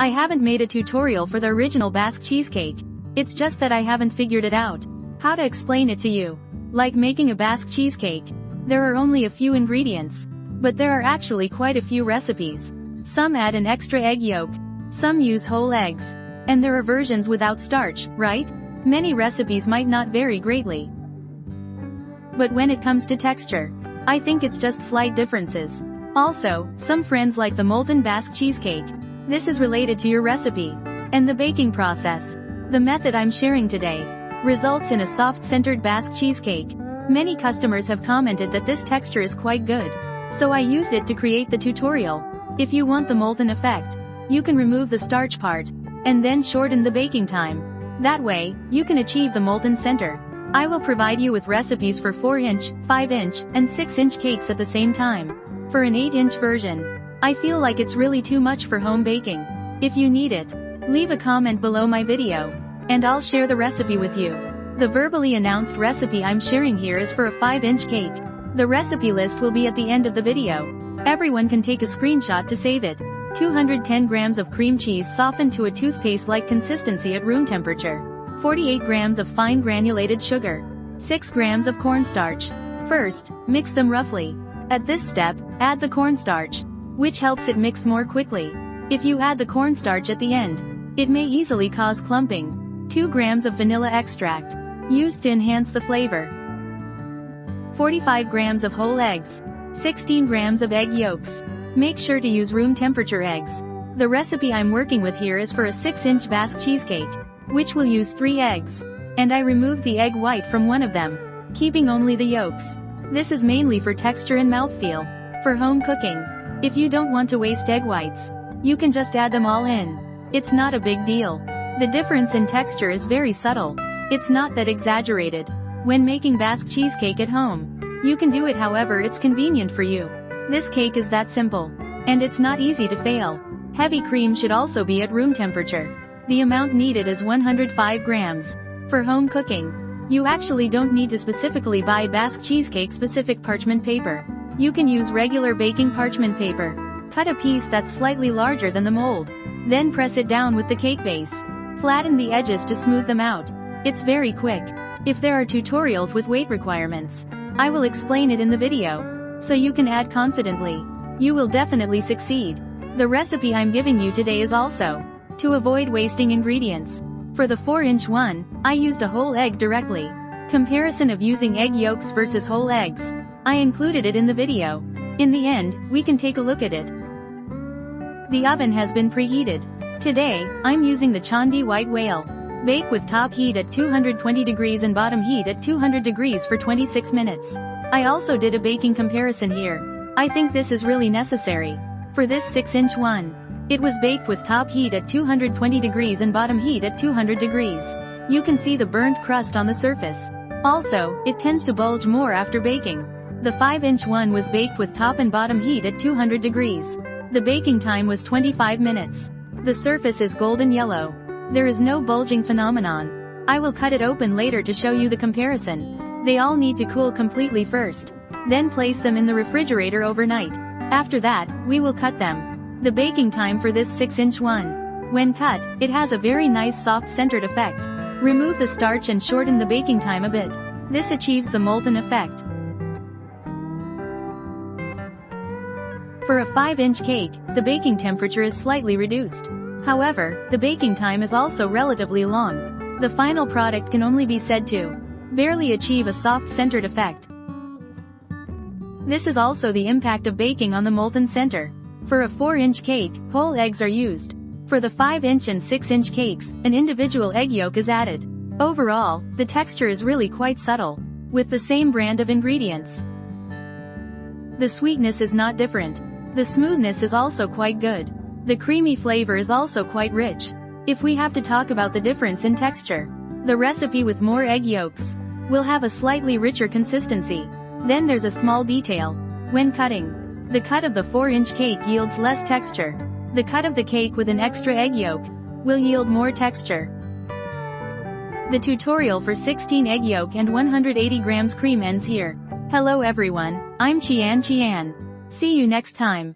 I haven't made a tutorial for the original Basque cheesecake. It's just that I haven't figured it out. How to explain it to you. Like making a Basque cheesecake. There are only a few ingredients. But there are actually quite a few recipes. Some add an extra egg yolk. Some use whole eggs. And there are versions without starch, right? Many recipes might not vary greatly. But when it comes to texture, I think it's just slight differences. Also, some friends like the molten Basque cheesecake. This is related to your recipe. And the baking process. The method I'm sharing today results in a soft-centered Basque cheesecake. Many customers have commented that this texture is quite good. So I used it to create the tutorial. If you want the molten effect, you can remove the starch part, and then shorten the baking time. That way, you can achieve the molten center. I will provide you with recipes for 4-inch, 5-inch, and 6-inch cakes at the same time. For an 8-inch version, I feel like it's really too much for home baking. If you need it, leave a comment below my video, and I'll share the recipe with you. The verbally announced recipe I'm sharing here is for a 5-inch cake. The recipe list will be at the end of the video. Everyone can take a screenshot to save it. 210 grams of cream cheese softened to a toothpaste-like consistency at room temperature. 48 grams of fine granulated sugar. 6 grams of cornstarch. First, mix them roughly. At this step, add the cornstarch, which helps it mix more quickly. If you add the cornstarch at the end, it may easily cause clumping. 2 grams of vanilla extract, used to enhance the flavor. 45 grams of whole eggs. 16 grams of egg yolks. Make sure to use room temperature eggs. The recipe I'm working with here is for a 6-inch Basque cheesecake, which will use 3 eggs. And I removed the egg white from one of them, keeping only the yolks. This is mainly for texture and mouthfeel. For home cooking, if you don't want to waste egg whites, you can just add them all in. It's not a big deal. The difference in texture is very subtle. It's not that exaggerated. When making Basque cheesecake at home, you can do it however it's convenient for you. This cake is that simple. And it's not easy to fail. Heavy cream should also be at room temperature. The amount needed is 105 grams. For home cooking, you actually don't need to specifically buy Basque cheesecake specific parchment paper. You can use regular baking parchment paper. Cut a piece that's slightly larger than the mold. Then press it down with the cake base. Flatten the edges to smooth them out. It's very quick. If there are tutorials with weight requirements, I will explain it in the video, so you can add confidently. You will definitely succeed. The recipe I'm giving you today is also to avoid wasting ingredients. For the 4-inch one, I used a whole egg directly. Comparison of using egg yolks versus whole eggs. I included it in the video. In the end, we can take a look at it. The oven has been preheated. Today, I'm using the Chandi White Whale. Bake with top heat at 220 degrees and bottom heat at 200 degrees for 26 minutes. I also did a baking comparison here. I think this is really necessary. For this 6-inch one, it was baked with top heat at 220 degrees and bottom heat at 200 degrees. You can see the burnt crust on the surface. Also, it tends to bulge more after baking. The 5-inch one was baked with top and bottom heat at 200 degrees. The baking time was 25 minutes. The surface is golden yellow. There is no bulging phenomenon. I will cut it open later to show you the comparison. They all need to cool completely first. Then place them in the refrigerator overnight. After that, we will cut them. The baking time for this 6-inch one. When cut, it has a very nice soft-centered effect. Remove the starch and shorten the baking time a bit. This achieves the molten effect. For a 5-inch cake, the baking temperature is slightly reduced. However, the baking time is also relatively long. The final product can only be said to barely achieve a soft-centered effect. This is also the impact of baking on the molten center. For a 4-inch cake, whole eggs are used. For the 5-inch and 6-inch cakes, an individual egg yolk is added. Overall, the texture is really quite subtle, with the same brand of ingredients. The sweetness is not different. The smoothness is also quite good. The creamy flavor is also quite rich. If we have to talk about the difference in texture, the recipe with more egg yolks will have a slightly richer consistency. Then there's a small detail. When cutting, the cut of the 4-inch cake yields less texture. The cut of the cake with an extra egg yolk will yield more texture. The tutorial for 16 egg yolk and 180 grams cream ends here. Hello everyone, I'm Chian. See you next time.